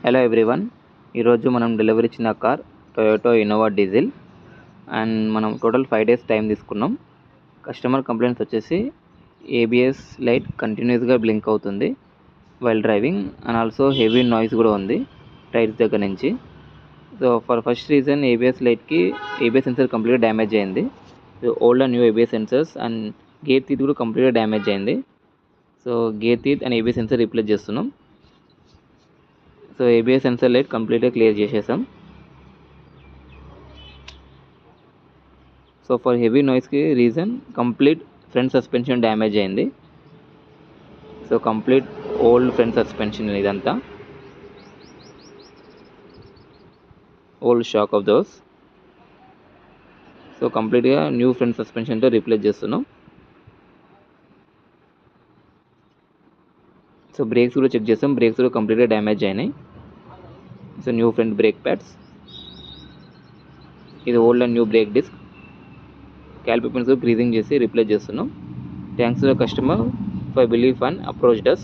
Hello everyone, ఈరోజు మనం delivery ఇచ్చిన car Toyota Innova diesel and మనం టోటల్ 5 days టైం తీసుకున్నాం. కస్టమర్ కంప్లైంట్స్ వచ్చేసి ఏబిఎస్ లైట్ కంటిన్యూస్గా బ్లింక్ అవుతుంది while driving and also heavy noise కూడా ఉంది టైర్స్ దగ్గర నుంచి. సో ఫస్ట్ రీజన్ ఏబిఎస్ లైట్కి ఏబిఎస్ సెన్సర్ కంప్లీట్గా డ్యామేజ్ అయింది. So old and new ABS sensors and gear teeth కూడా కంప్లీట్గా డ్యామేజ్ అయింది. So gear teeth and ABS sensor replace చేస్తున్నాం. సో ఏబిఎస్ సెన్సర్ లైట్ కంప్లీట్గా క్లియర్ చేసేసాం. సో ఫర్ హెవీ నాయిస్కి reason complete front suspension damage అయింది. So complete old front suspension, ఇదంతా old shock of those. So కంప్లీట్గా new front సస్పెన్షన్తో replace చేస్తున్నాం. So brakes కూడా చెక్ చేస్తాం, బ్రేక్స్ కూడా కంప్లీట్గా డ్యామేజ్ అయినాయి. So new front brake pads, ఇది old and new brake disc, caliper pins greasing చేసి రీప్లేస్ చేస్తున్నాం. Thanks to the customer for believe and approached us.